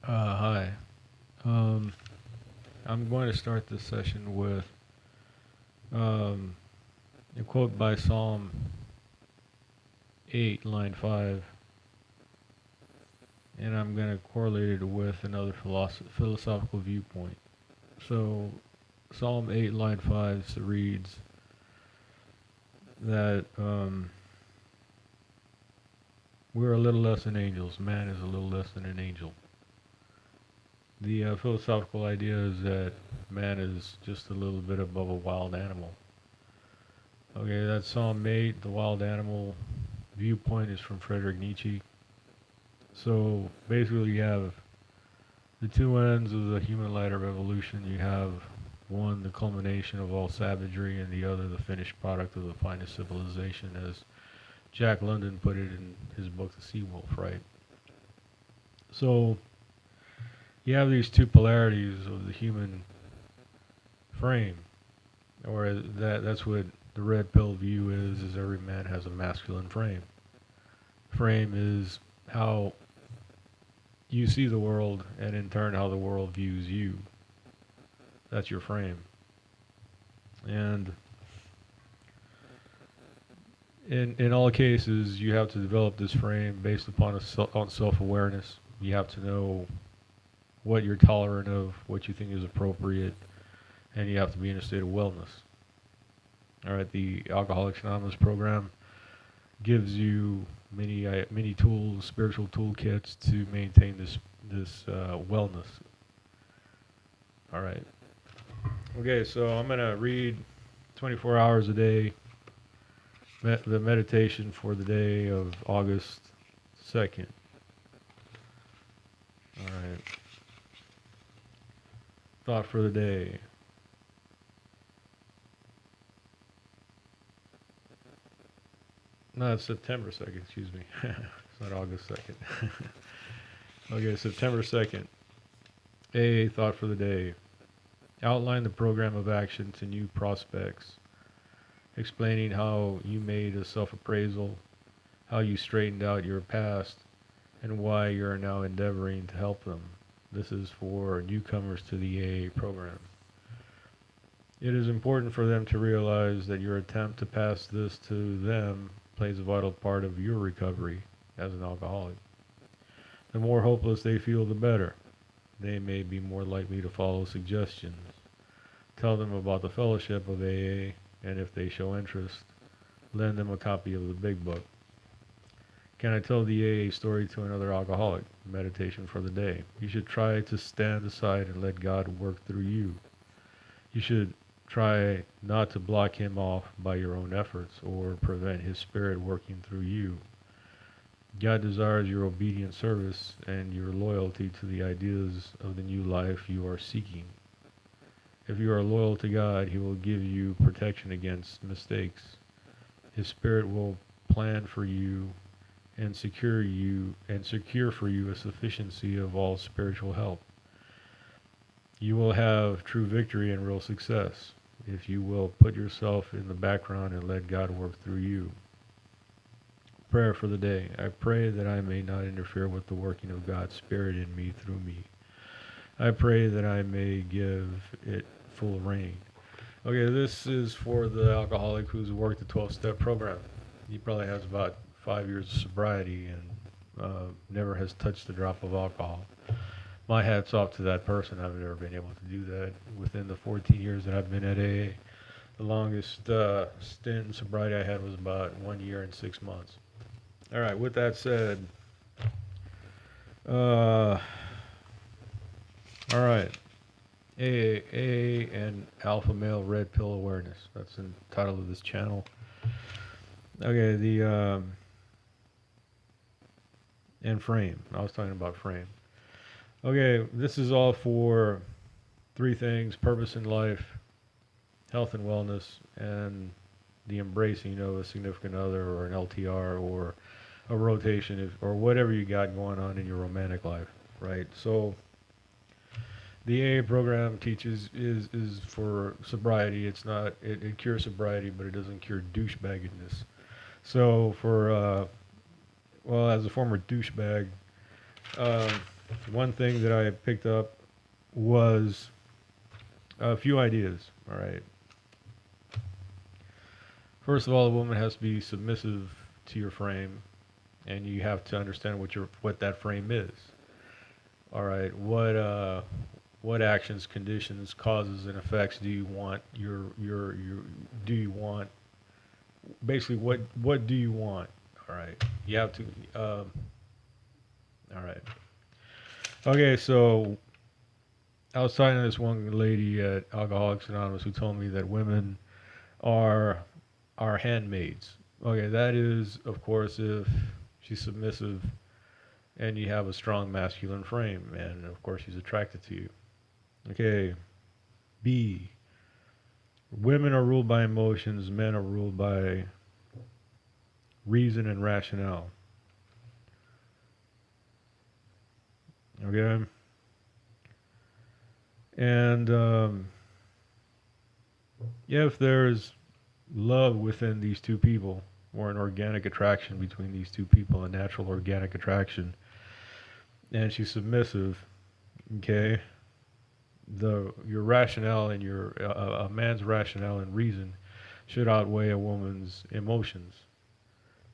Hi. Um, I'm going to start this session with um, a quote by Psalm 8, line 5, and I'm going to correlate it with another philosophical viewpoint. So, Psalm 8, line 5 reads that we're a little less than angels. Man is a little less than an angel. The philosophical idea is that man is just a little bit above a wild animal. Okay, that's Psalm 8, the wild animal viewpoint is from Friedrich Nietzsche. So basically, you have the two ends of the human ladder evolution. You have one, the culmination of all savagery, and the other, the finished product of the finest civilization, as Jack London put it in his book, The Sea Wolf, right? So you have these two polarities of the human frame, or that's what the red pill view is every man has a masculine frame. Frame is how you see the world, and in turn, how the world views you. That's your frame. And in all cases, you have to develop this frame based upon on self-awareness. You have to know what you're tolerant of, what you think is appropriate, and you have to be in a state of wellness. All right, the Alcoholics Anonymous program gives you many tools, spiritual toolkits to maintain this wellness. All right. Okay, so I'm gonna read 24 hours a day the meditation for the day of August 2nd. All right. Thought for the day. No, it's September 2nd, excuse me. It's not August 2nd. Okay, September 2nd. A thought for the day. Outline the program of action to new prospects, explaining how you made a self appraisal, how you straightened out your past, and why you are now endeavoring to help them. This is for newcomers to the AA program. It is important for them to realize that your attempt to pass this to them plays a vital part of your recovery as an alcoholic. The more hopeless they feel, the better. They may be more likely to follow suggestions. Tell them about the fellowship of AA, and if they show interest, lend them a copy of the Big Book. Can I tell the AA story to another alcoholic? Meditation for the day. You should try to stand aside and let God work through you. You should try not to block him off by your own efforts or prevent his spirit working through you. God desires your obedient service and your loyalty to the ideas of the new life you are seeking. If you are loyal to God, he will give you protection against mistakes. His spirit will plan for you and secure for you a sufficiency of all spiritual help. You will have true victory and real success if you will put yourself in the background and let God work through you. Prayer for the day. I pray that I may not interfere with the working of God's Spirit in me through me. I pray that I may give it full reign. Okay, this is for the alcoholic who's worked the 12-step program. He probably has about 5 years of sobriety and never has touched a drop of alcohol. My hat's off to that person. I've never been able to do that within the 14 years that I've been at AA. The longest stint in sobriety I had was about 1 year and 6 months. All right, with that said, all right, AA and Alpha Male Red Pill Awareness. That's the title of this channel. Okay, and frame. I was talking about frame. Okay, this is all for three things: purpose in life, health and wellness, and the embracing of a significant other or an LTR or a rotation or whatever you got going on in your romantic life, right? So the AA program teaches is for sobriety. It's not it cures sobriety, but it doesn't cure douchebaggedness. So for well, as a former douchebag, um, one thing that I picked up was a few ideas. All right. First of all, a woman has to be submissive to your frame, and you have to understand what that frame is. All right. What actions, conditions, causes, and effects do you want your do you want basically what do you want? All right. You have to. All right. Okay. So I was talking to this one lady at Alcoholics Anonymous who told me that women are handmaids. Okay, that is, of course, if she's submissive and you have a strong masculine frame, and of course she's attracted to you. Okay, B. Women are ruled by emotions, men are ruled by reason and rationale. Okay, and if there's love within these two people, or an organic attraction between these two people, a natural organic attraction, and she's submissive, okay, the your rationale and your a man's rationale and reason should outweigh a woman's emotions,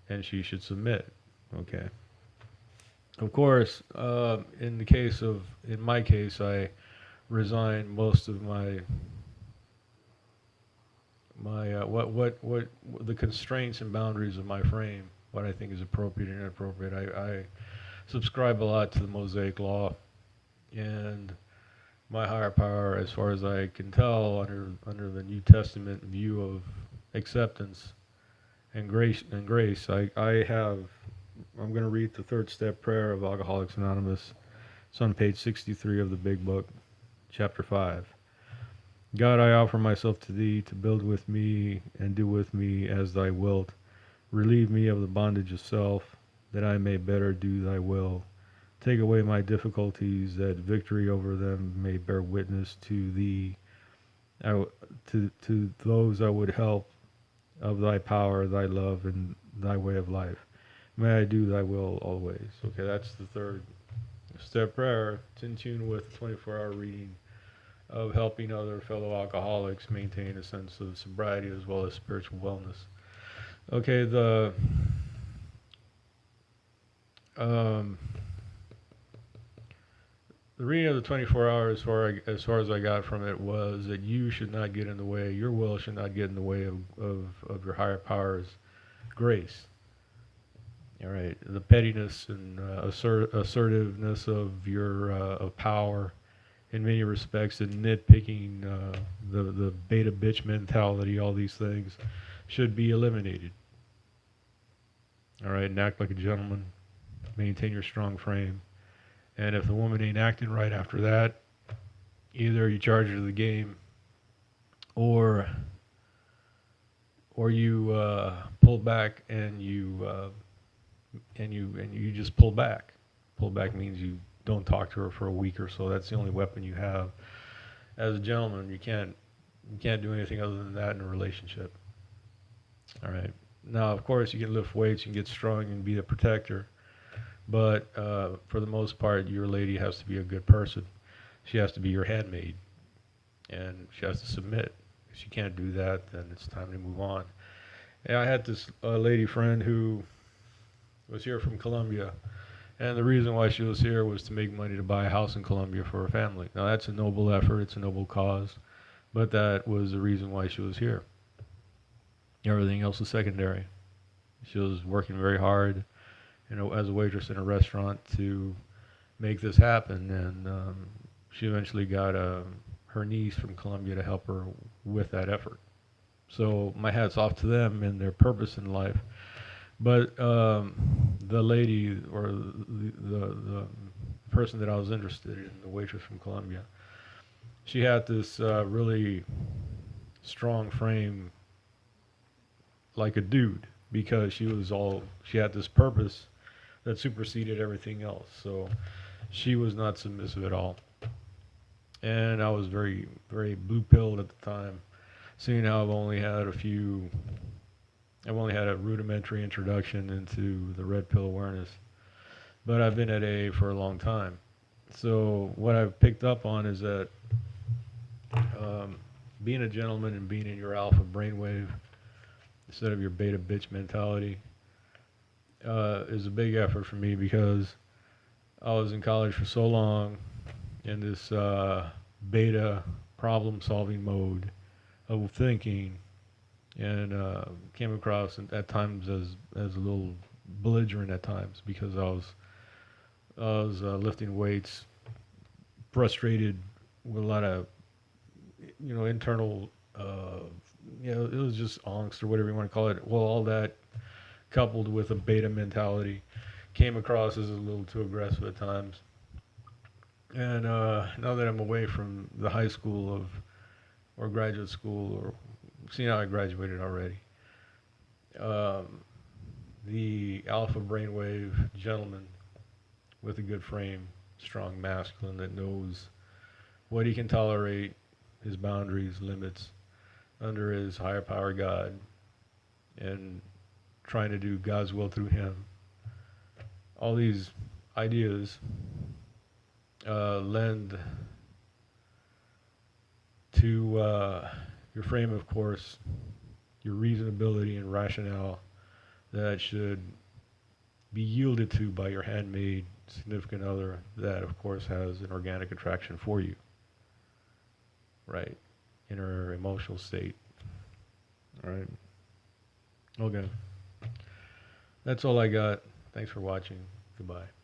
and she should submit. Okay. Of course, in my case, I resign most of my what the constraints and boundaries of my frame, what I think is appropriate and inappropriate. I subscribe a lot to the Mosaic Law and my higher power, as far as I can tell, under the New Testament view of acceptance and grace. I have. I'm going to read the third step prayer of Alcoholics Anonymous. It's on page 63 of the Big Book, chapter 5. God, I offer myself to thee to build with me and do with me as thy wilt. Relieve me of the bondage of self, that I may better do thy will. Take away my difficulties, that victory over them may bear witness to thee, to those I would help, of thy power, thy love, and thy way of life. May I do thy will always. Okay, that's the third step prayer. It's in tune with the 24-hour reading of helping other fellow alcoholics maintain a sense of sobriety as well as spiritual wellness. Okay, um, the reading of the 24 hours, as far as I got from it, was that you should not get in the way, your will should not get in the way of your higher power's grace. All right, the pettiness and assertiveness of your of power, in many respects, and nitpicking, the beta bitch mentality, all these things should be eliminated. All right, and act like a gentleman, maintain your strong frame, and if the woman ain't acting right after that, either you charge her the game, or you pull back and you just pull back. Pull back means you don't talk to her for a week or so. That's the only weapon you have. As a gentleman, you can't do anything other than that in a relationship. All right. Now, of course, you can lift weights, you can get strong, and be a protector. But for the most part, your lady has to be a good person. She has to be your handmaid, and she has to submit. If she can't do that, then it's time to move on. And I had this lady friend who was here from Colombia, and the reason why she was here was to make money to buy a house in Colombia for her family. Now, that's a noble effort, it's a noble cause, but that was the reason why she was here. Everything else was secondary. She was working very hard, as a waitress in a restaurant to make this happen, and she eventually got her niece from Colombia to help her with that effort. So my hat's off to them and their purpose in life. But the lady, or the person that I was interested in, the waitress from Colombia, she had this really strong frame, like a dude, because she had this purpose that superseded everything else. So she was not submissive at all. And I was very, very blue pilled at the time, seeing how I've only had a rudimentary introduction into the red pill awareness. But I've been at AA for a long time. So what I've picked up on is that um, being a gentleman and being in your alpha brainwave instead of your beta bitch mentality is a big effort for me because I was in college for so long in this beta problem solving mode of thinking and came across at times as a little belligerent at times because I was lifting weights, frustrated with a lot of internal it was just angst or whatever you want to call it. Well, all that coupled with a beta mentality came across as a little too aggressive at times. And now that I'm away from the high school of or graduate school or seeing how I graduated already, um, the alpha brainwave gentleman with a good frame, strong masculine that knows what he can tolerate, his boundaries, limits under his higher power God, and trying to do God's will through him. All these ideas lend to your frame, of course, your reasonability and rationale that should be yielded to by your handmade significant other that, of course, has an organic attraction for you, right? In her emotional state, all right? Okay. That's all I got. Thanks for watching. Goodbye.